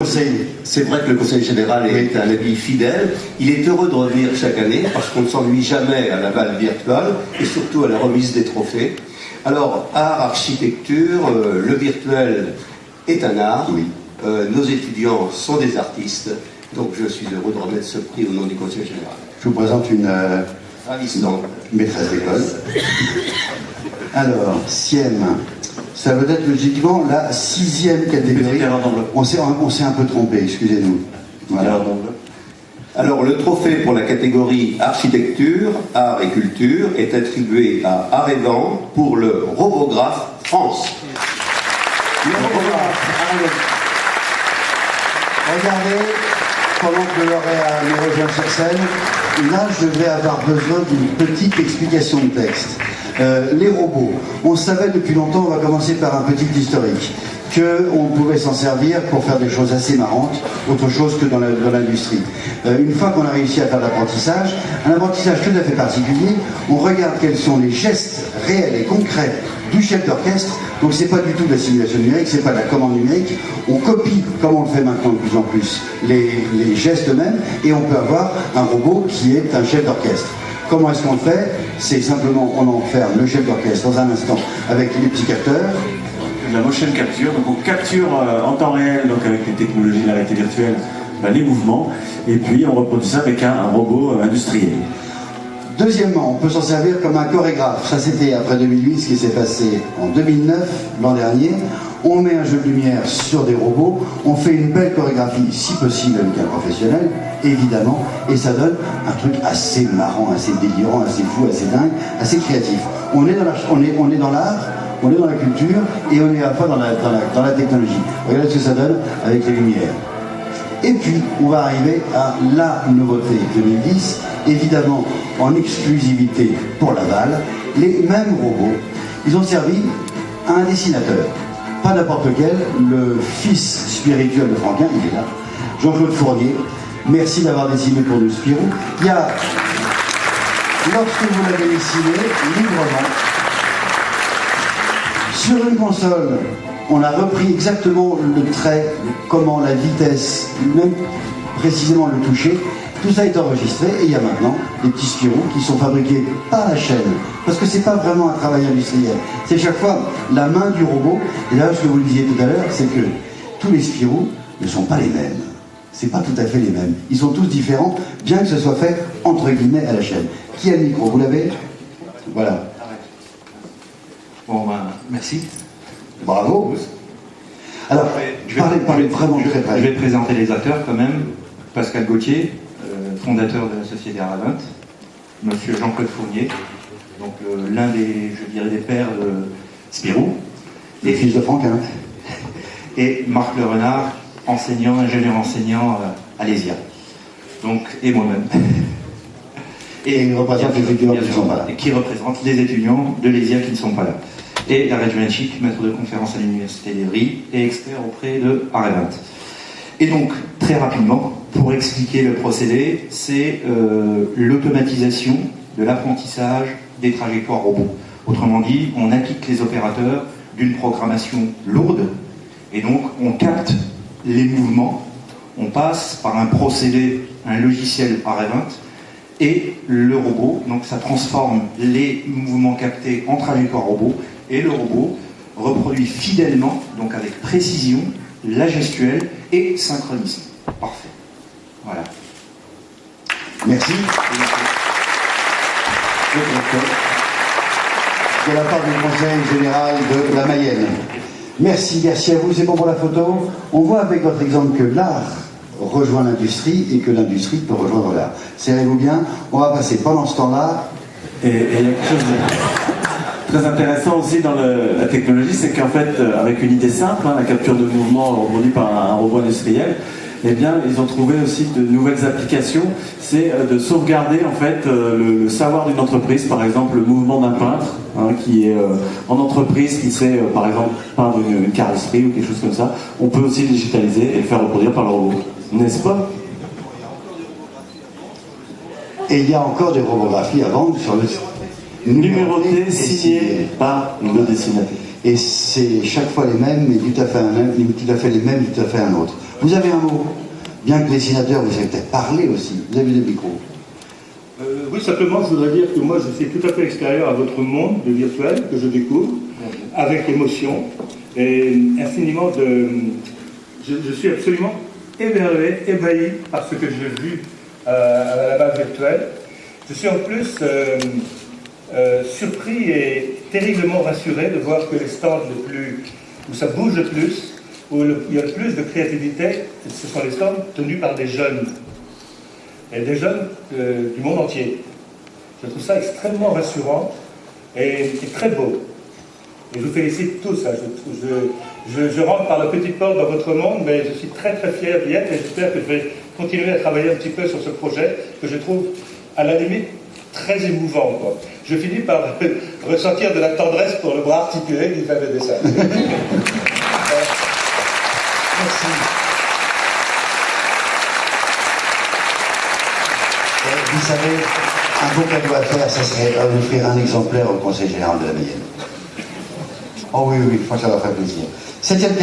C'est vrai que le Conseil général est un ami fidèle. Il est heureux de revenir chaque année parce qu'on ne s'ennuie jamais à la Balle virtuelle et surtout à la remise des trophées. Alors, art, architecture, le virtuel est un art. Oui. Nos étudiants sont des artistes. Donc je suis heureux de remettre ce prix au nom du Conseil général. Je vous présente une maîtresse d'école. Alors, SIEM, ça veut être logiquement la 6e catégorie. On s'est un peu trompé, excusez-nous. Voilà. Alors, le trophée pour la catégorie architecture, art et culture est attribué à Art et Vent pour le Robographe France. Le Robographe. Regardez, pendant que le lauréat me rejoint sur scène, là, je vais avoir besoin d'une petite explication de texte. Les robots, on savait depuis longtemps, on va commencer par un petit historique, qu'on pouvait s'en servir pour faire des choses assez marrantes, autre chose que dans l'industrie. Une fois qu'on a réussi à faire l'apprentissage, un apprentissage tout à fait particulier, on regarde quels sont les gestes réels et concrets du chef d'orchestre. Donc c'est pas du tout de la simulation numérique, c'est pas de la commande numérique, on copie, comme on le fait maintenant de plus en plus, les gestes eux-mêmes, et on peut avoir un robot qui est un chef d'orchestre. Comment est-ce qu'on le fait? C'est simplement, on enferme le chef d'orchestre dans un instant avec les petits capteurs. La motion capture, donc on capture en temps réel, donc avec les technologies de la réalité virtuelle, les mouvements, et puis on reproduit ça avec un robot industriel. Deuxièmement, on peut s'en servir comme un chorégraphe. Ça, c'était après 2008, ce qui s'est passé en 2009, l'an dernier. On met un jeu de lumière sur des robots, on fait une belle chorégraphie, si possible avec un professionnel, évidemment, et ça donne un truc assez marrant, assez délirant, assez fou, assez dingue, assez créatif. On est dans l'art, on est dans la culture, et on est à la fois dans la technologie. Regardez ce que ça donne avec les lumières. Et puis, on va arriver à la nouveauté 2010, évidemment en exclusivité pour Laval, les mêmes robots. Ils ont servi à un dessinateur, pas n'importe lequel, le fils spirituel de Franquin, il est là, Jean-Claude Fournier. Merci d'avoir dessiné pour nous Spirou. Il y a, lorsque vous l'avez dessiné, librement, sur une console, on a repris exactement le trait, comment, la vitesse, même précisément le toucher. Tout ça est enregistré et il y a maintenant des petits Spirou qui sont fabriqués par la chaîne. Parce que c'est pas vraiment un travail industriel. C'est chaque fois la main du robot. Et là, ce que vous le disiez tout à l'heure, c'est que tous les Spirou ne sont pas les mêmes. C'est pas tout à fait les mêmes. Ils sont tous différents, bien que ce soit fait entre guillemets à la chaîne. Qui a le micro? Vous l'avez? Voilà. Bon, merci. Bravo. Alors, parlez vraiment très près. Je vais présenter les acteurs quand même. Pascal Gauthier, fondateur de la société Aravint, monsieur Jean-Claude Fournier, donc l'un des, je dirais, des pères de Spirou. Les fils de Franquin. Et Marc Le Renard, enseignant, ingénieur enseignant à l'ESIA. Donc, et moi-même. Et il représente les étudiants qui ne sont pas là. Qui représente les étudiants de l'ESIA qui ne sont pas là. Et Jared Jurenchik, maître de conférence à l'université d'Evry et expert auprès de Aravint. Et donc, très rapidement, pour expliquer le procédé, c'est l'automatisation de l'apprentissage des trajectoires robots. Autrement dit, on acquitte les opérateurs d'une programmation lourde, et donc on capte les mouvements, on passe par un procédé, un logiciel Aravint, et le robot, donc ça transforme les mouvements captés en trajectoire robot, et le robot reproduit fidèlement, donc avec précision, la gestuelle et synchronisme. Parfait. Voilà. Merci. De la part du Conseil général de la Mayenne. Merci à vous. C'est bon pour la photo. On voit avec votre exemple que l'art rejoint l'industrie et que l'industrie peut rejoindre l'art. Serrez-vous bien. On va passer pendant ce temps-là. Et il y a quelque chose de très intéressant aussi dans la technologie, c'est qu'en fait, avec une idée simple, la capture de mouvement reproduit par un robot industriel, eh bien, ils ont trouvé aussi de nouvelles applications. C'est de sauvegarder en fait le savoir d'une entreprise, par exemple le mouvement d'un peintre qui est en entreprise, qui sait par exemple peindre une carrosserie ou quelque chose comme ça. On peut aussi le digitaliser et le faire reproduire par le robot, n'est-ce pas? Et il y a encore des robographies à vendre sur le numéroté, signé par le dessinateur. et c'est chaque fois les mêmes, mais tout à fait les mêmes, tout à fait un autre. Vous avez un mot, bien que les sénateurs, vous savez peut-être parler aussi, vous avez le micro. Oui, simplement, je voudrais dire que moi, je suis tout à fait extérieur à votre monde de virtuel que je découvre, avec émotion, et infiniment de... Je suis absolument émerveillé, ébahi par ce que j'ai vu à la base virtuelle. Je suis en plus surpris et terriblement rassuré de voir que les stands où ça bouge le plus, où il y a le plus de créativité, ce sont les stands tenus par des jeunes. Et des jeunes du monde entier. Je trouve ça extrêmement rassurant et très beau. Et je vous félicite tous. Hein. Je rentre par la petite porte dans votre monde, mais je suis très très fier d'y être et j'espère que je vais continuer à travailler un petit peu sur ce projet que je trouve à la limite très émouvant. Quoi. Je finis par ressentir de la tendresse pour le bras articulé qui fait le dessin. Merci. Vous savez, un beau cadeau à faire, ça serait d'offrir un exemplaire au Conseil Général de la Mayenne. Oh oui, oui, je pense que ça va faire plaisir. 7e